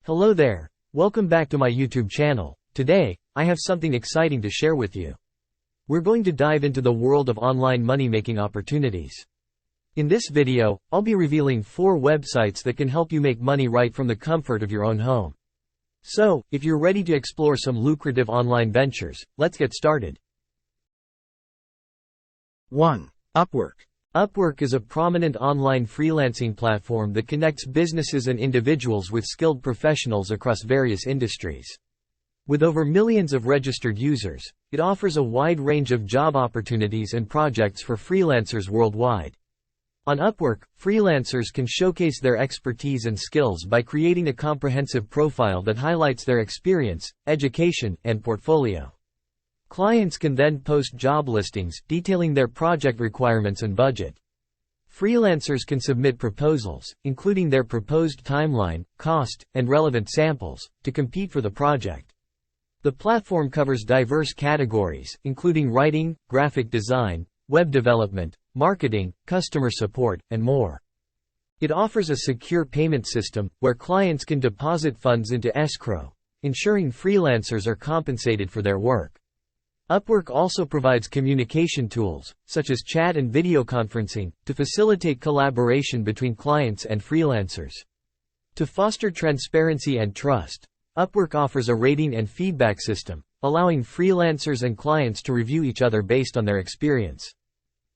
Hello there, welcome back to my YouTube channel. Today, I have something exciting to share with you. We're going to dive into the world of online money-making opportunities. In this video, I'll be revealing 4 websites that can help you make money right from the comfort of your own home. So, if you're ready to explore some lucrative online ventures, let's get started. 1. Upwork. Upwork is a prominent online freelancing platform that connects businesses and individuals with skilled professionals across various industries. With over millions of registered users, it offers a wide range of job opportunities and projects for freelancers worldwide. On Upwork, freelancers can showcase their expertise and skills by creating a comprehensive profile that highlights their experience, education, and portfolio. Clients can then post job listings detailing their project requirements and budget. Freelancers can submit proposals, including their proposed timeline, cost, and relevant samples, to compete for the project. The platform covers diverse categories, including writing, graphic design, web development, marketing, customer support, and more. It offers a secure payment system, where clients can deposit funds into escrow, ensuring freelancers are compensated for their work. Upwork also provides communication tools, such as chat and video conferencing, to facilitate collaboration between clients and freelancers. To foster transparency and trust, Upwork offers a rating and feedback system, allowing freelancers and clients to review each other based on their experience.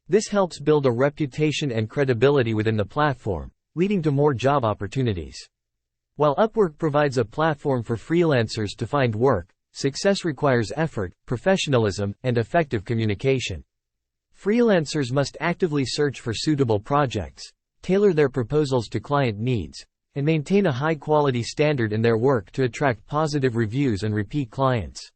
This helps build a reputation and credibility within the platform, leading to more job opportunities. While Upwork provides a platform for freelancers to find work, success requires effort, professionalism, and effective communication. Freelancers must actively search for suitable projects, tailor their proposals to client needs, and maintain a high-quality standard in their work to attract positive reviews and repeat clients.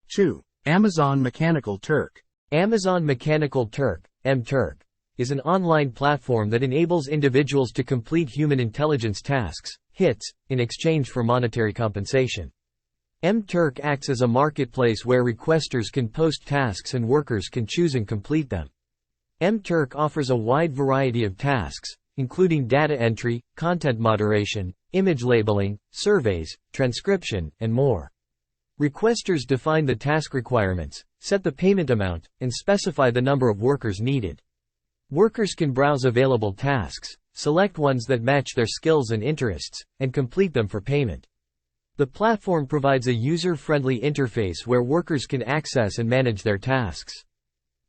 Two. Amazon Mechanical Turk. Amazon Mechanical Turk, MTurk, is an online platform that enables individuals to complete human intelligence tasks, HITs, in exchange for monetary compensation. MTurk acts as a marketplace where requesters can post tasks and workers can choose and complete them. MTurk offers a wide variety of tasks, including data entry, content moderation, image labeling, surveys, transcription, and more. Requesters define the task requirements, set the payment amount, and specify the number of workers needed. Workers can browse available tasks, select ones that match their skills and interests, and complete them for payment. The platform provides a user-friendly interface where workers can access and manage their tasks.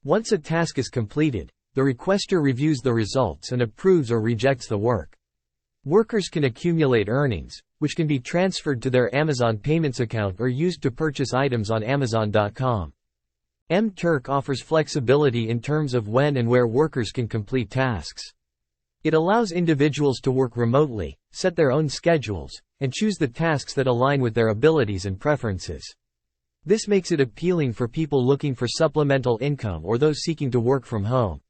Once a task is completed, the requester reviews the results and approves or rejects the work. Workers can accumulate earnings, which can be transferred to their Amazon Payments account or used to purchase items on Amazon.com. MTurk offers flexibility in terms of when and where workers can complete tasks. It allows individuals to work remotely, set their own schedules, and choose the tasks that align with their abilities and preferences. This makes it appealing for people looking for supplemental income or those seeking to work from home.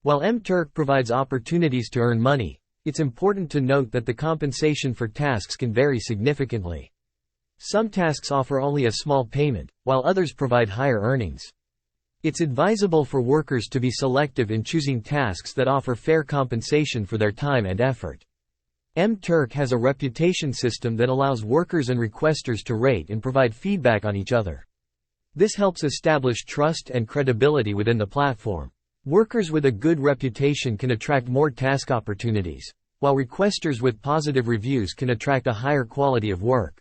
While MTurk provides opportunities to earn money, it's important to note that the compensation for tasks can vary significantly. Some tasks offer only a small payment, while others provide higher earnings. It's advisable for workers to be selective in choosing tasks that offer fair compensation for their time and effort. MTurk has a reputation system that allows workers and requesters to rate and provide feedback on each other. This helps establish trust and credibility within the platform. Workers with a good reputation can attract more task opportunities, while requesters with positive reviews can attract a higher quality of work.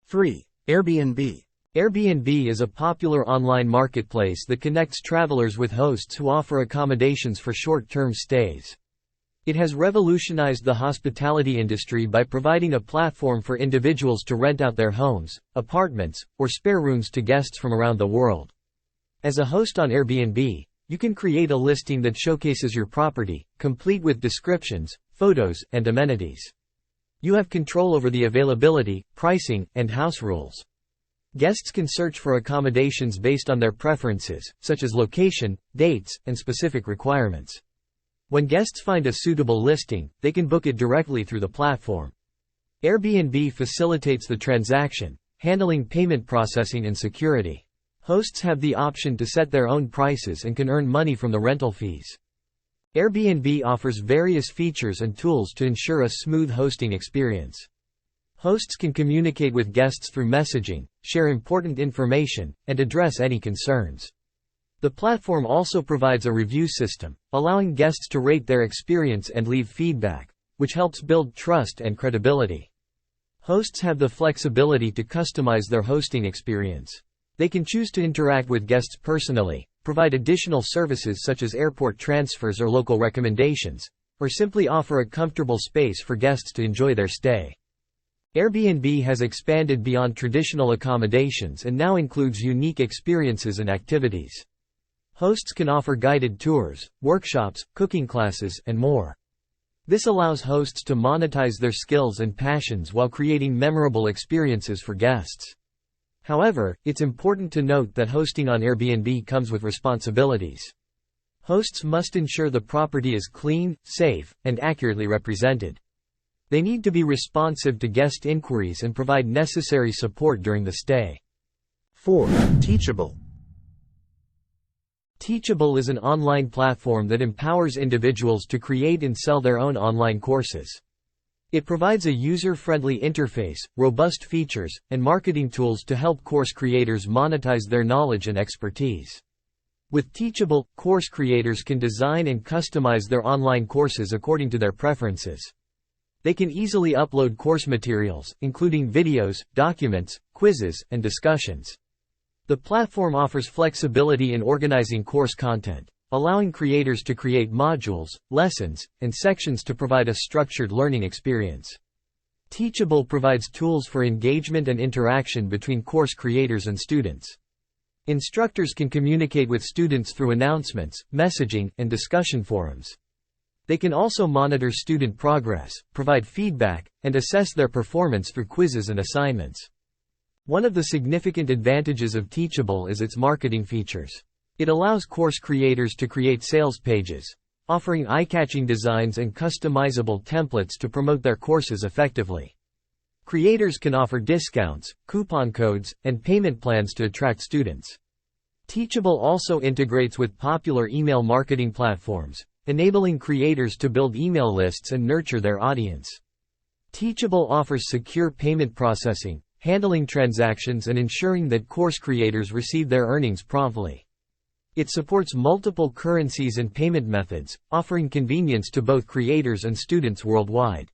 3. Airbnb. Airbnb is a popular online marketplace that connects travelers with hosts who offer accommodations for short-term stays. It has revolutionized the hospitality industry by providing a platform for individuals to rent out their homes, apartments, or spare rooms to guests from around the world. As a host on Airbnb, you can create a listing that showcases your property, complete with descriptions, photos, and amenities. You have control over the availability, pricing, and house rules. Guests can search for accommodations based on their preferences, such as location, dates, and specific requirements. When guests find a suitable listing, they can book it directly through the platform. Airbnb facilitates the transaction, handling payment processing and security. Hosts have the option to set their own prices and can earn money from the rental fees. Airbnb offers various features and tools to ensure a smooth hosting experience. Hosts can communicate with guests through messaging, share important information, and address any concerns. The platform also provides a review system, allowing guests to rate their experience and leave feedback, which helps build trust and credibility. Hosts have the flexibility to customize their hosting experience. They can choose to interact with guests personally, provide additional services such as airport transfers or local recommendations, or simply offer a comfortable space for guests to enjoy their stay. Airbnb has expanded beyond traditional accommodations and now includes unique experiences and activities. Hosts can offer guided tours, workshops, cooking classes, and more. This allows hosts to monetize their skills and passions while creating memorable experiences for guests. However, it's important to note that hosting on Airbnb comes with responsibilities. Hosts must ensure the property is clean, safe, and accurately represented. They need to be responsive to guest inquiries and provide necessary support during the stay. 4. Teachable. Teachable is an online platform that empowers individuals to create and sell their own online courses. It provides a user-friendly interface, robust features, and marketing tools to help course creators monetize their knowledge and expertise. With Teachable, course creators can design and customize their online courses according to their preferences. They can easily upload course materials, including videos, documents, quizzes, and discussions. The platform offers flexibility in organizing course content, allowing creators to create modules, lessons, and sections to provide a structured learning experience. Teachable provides tools for engagement and interaction between course creators and students. Instructors can communicate with students through announcements, messaging, and discussion forums. They can also monitor student progress, provide feedback, and assess their performance through quizzes and assignments. One of the significant advantages of Teachable is its marketing features. It allows course creators to create sales pages, offering eye-catching designs and customizable templates to promote their courses effectively. Creators can offer discounts, coupon codes, and payment plans to attract students. Teachable also integrates with popular email marketing platforms, enabling creators to build email lists and nurture their audience. Teachable offers secure payment processing, handling transactions and ensuring that course creators receive their earnings promptly. It supports multiple currencies and payment methods, offering convenience to both creators and students worldwide.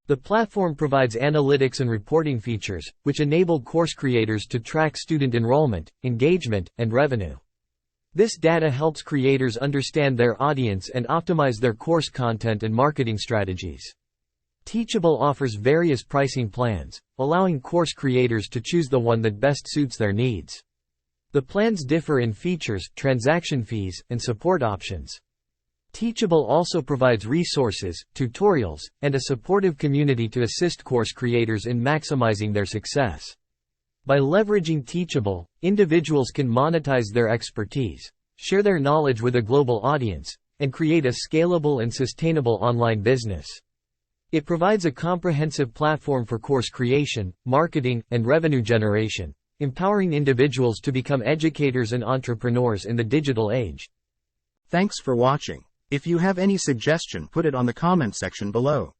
The platform provides analytics and reporting features, which enable course creators to track student enrollment, engagement, and revenue. This data helps creators understand their audience and optimize their course content and marketing strategies. Teachable offers various pricing plans, allowing course creators to choose the one that best suits their needs. The plans differ in features, transaction fees, and support options. Teachable also provides resources, tutorials, and a supportive community to assist course creators in maximizing their success. By leveraging Teachable, individuals can monetize their expertise, share their knowledge with a global audience, and create a scalable and sustainable online business. It provides a comprehensive platform for course creation, marketing, and revenue generation, empowering individuals to become educators and entrepreneurs in the digital age. Thanks for watching. If you have any suggestion, put it on the comment section below.